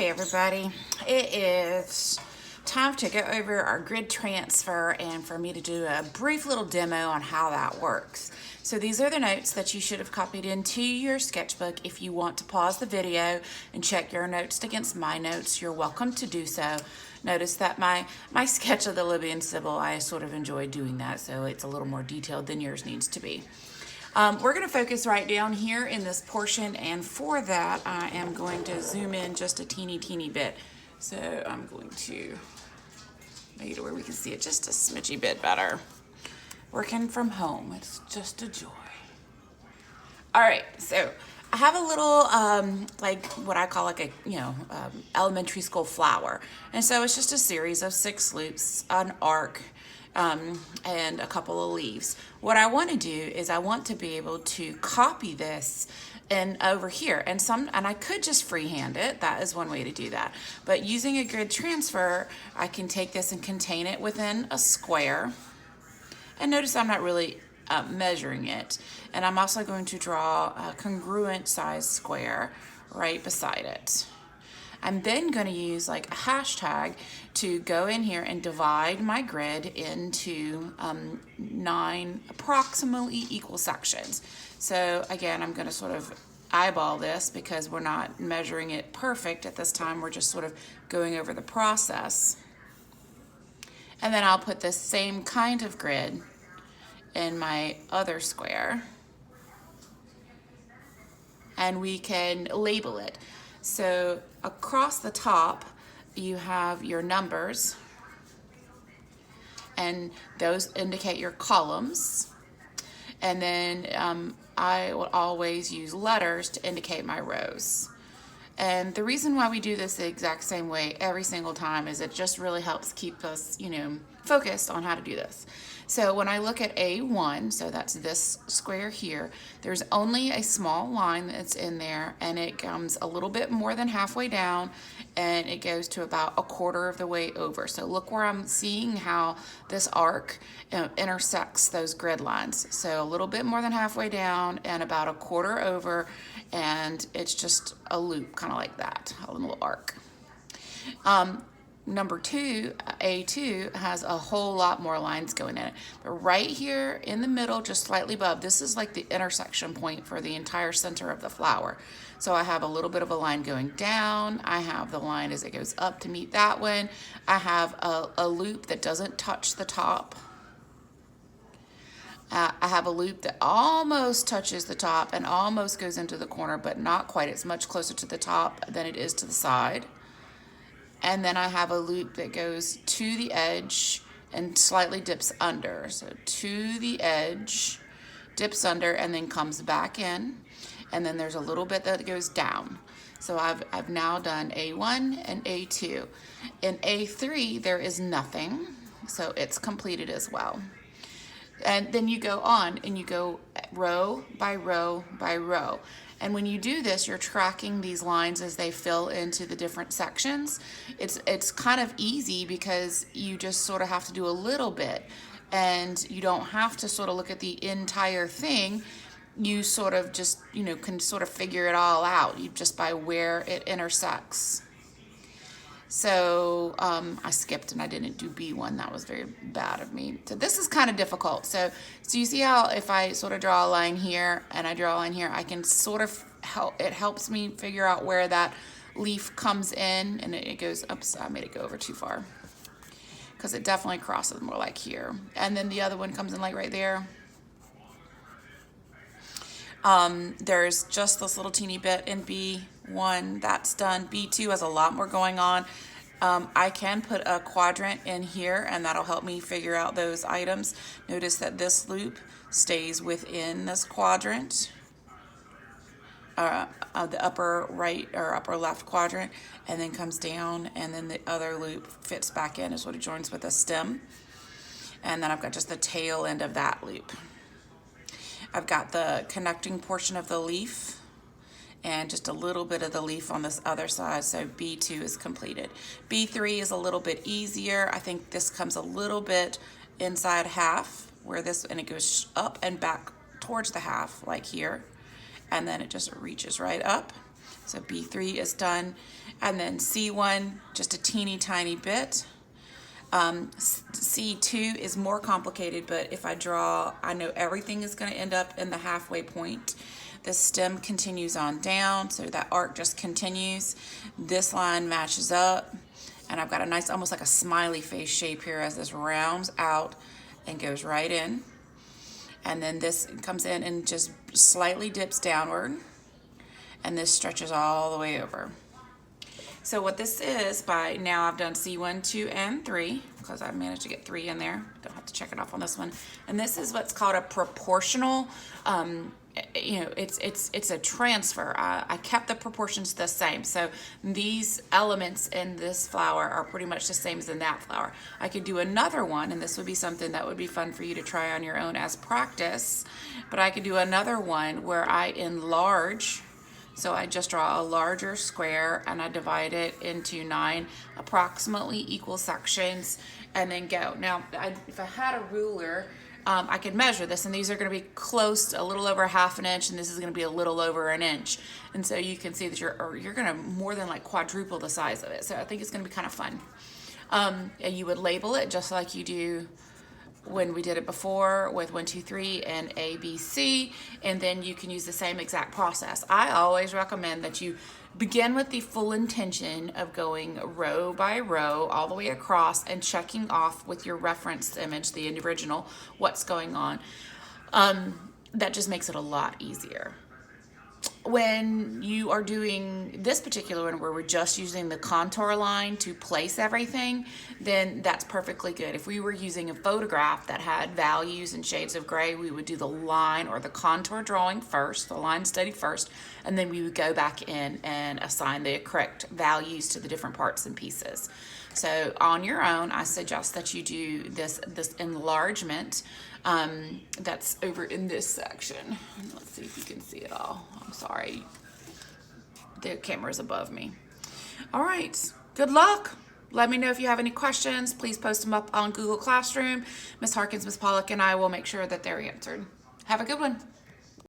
Hey everybody, it is time to go over our grid transfer and for me to do a brief little demo on how that works. So these are the notes that you should have copied into your sketchbook. If you want to pause the video and check your notes against my notes, you're welcome to do so. Notice that my sketch of the Libyan Sybil, I sort of enjoy doing that, so it's a little more detailed than yours needs to be. We're going to focus right down here in this portion, and for that I am going to zoom in just a teeny bit. So I'm going to make it where we can see it just a smidgy bit better. Working from home, it's just a joy. All right, so I have a little like what I call like a elementary school flower, and so it's just a series of 6 loops, an arc, and a couple of leaves. What I want to do is I want to be able to copy this and over here, and I could just freehand it. That is one way to do that. But using a grid transfer, I can take this and contain it within a square. And notice I'm not really measuring it. And I'm also going to draw a congruent size square right beside it. I'm then going to use like a hashtag to go in here and divide my grid into 9 approximately equal sections. So again, I'm going to sort of eyeball this because we're not measuring it perfect at this time. We're just sort of going over the process. And then I'll put the same kind of grid in my other square. And we can label it. So across the top, you have your numbers, and those indicate your columns. And then I will always use letters to indicate my rows. And the reason why we do this the exact same way every single time is it just really helps keep us, focused on how to do this. So when I look at A1, so that's this square here, there's only a small line that's in there, and it comes a little bit more than halfway down, and it goes to about a quarter of the way over. So look where I'm seeing how this arc intersects those grid lines. So a little bit more than halfway down and about a quarter over, and it's just a loop, kind of like that, a little arc. Number 2, A2, has a whole lot more lines going in it. But right here in the middle, just slightly above, this is like the intersection point for the entire center of the flower. So I have a little bit of a line going down. I have the line as it goes up to meet that one. I have a loop that doesn't touch the top. I have a loop that almost touches the top and almost goes into the corner, but not quite. It's much closer to the top than it is to the side. And then I have a loop that goes to the edge and slightly dips under. So to the edge, dips under, and then comes back in. And then there's a little bit that goes down. So I've now done A1 and A2. In A3, there is nothing, so it's completed as well. And then you go on and you go row by row by row. And when you do this, you're tracking these lines as they fill into the different sections. It's kind of easy because you just sort of have to do a little bit, and you don't have to sort of look at the entire thing. You sort of just, can sort of figure it all out just by where it intersects. So I skipped and I didn't do B1. That was very bad of me. So this is kind of difficult. So you see how if I sort of draw a line here and I draw a line here, I can sort of it helps me figure out where that leaf comes in, and it goes, oops, I made it go over too far, because it definitely crosses more like here. And then the other one comes in like right there. There's just this little teeny bit in B1 that's done. B2 has a lot more going on. I can put a quadrant in here, and that'll help me figure out those items. Notice that this loop stays within this quadrant, the upper right or upper left quadrant, and then comes down, and then the other loop fits back in, is what it joins with a stem. And then I've got just the tail end of that loop. I've got the connecting portion of the leaf and just a little bit of the leaf on this other side, so B2 is completed. B3 is a little bit easier. I think this comes a little bit inside half, and it goes up and back towards the half, like here, and then it just reaches right up. So B3 is done. And then C1, just a teeny tiny bit. C2 is more complicated, but if I draw, I know everything is going to end up in the halfway point. The stem continues on down, so that arc just continues. This line matches up, and I've got a nice, almost like a smiley face shape here as this rounds out and goes right in. And then this comes in and just slightly dips downward, and this stretches all the way over. So what this is, by now I've done C1, 2, and 3, because I've managed to get 3 in there. Don't have to check it off on this one. And this is what's called a proportional, it's a transfer. I kept the proportions the same. So these elements in this flower are pretty much the same as in that flower. I could do another one, and this would be something that would be fun for you to try on your own as practice. But I could do another one where I enlarge. So I just draw a larger square and I divide it into 9 approximately equal sections and then go. Now, if I had a ruler, I could measure this, and these are going to be close, a little over ½ an inch, and this is going to be a little over an inch. And so you can see that you're going to more than like quadruple the size of it. So I think it's going to be kind of fun. And you would label it just like you do when we did it before with 1, 2, 3 and A, B, C, and then you can use the same exact process. I always recommend that you begin with the full intention of going row by row all the way across and checking off with your reference image, the original, what's going on. That just makes it a lot easier. When you are doing this particular one where we're just using the contour line to place everything, then that's perfectly good. If we were using a photograph that had values and shades of gray, we would do the line or the contour drawing first, the line study first, and then we would go back in and assign the correct values to the different parts and pieces. So on your own, I suggest that you do this enlargement that's over in this section. Let's see if you can see it all. I'm sorry, the camera's above me. All right, good luck. Let me know if you have any questions. Please post them up on Google Classroom. Miss Harkins, Miss Pollock, and I will make sure that they're answered. Have a good one.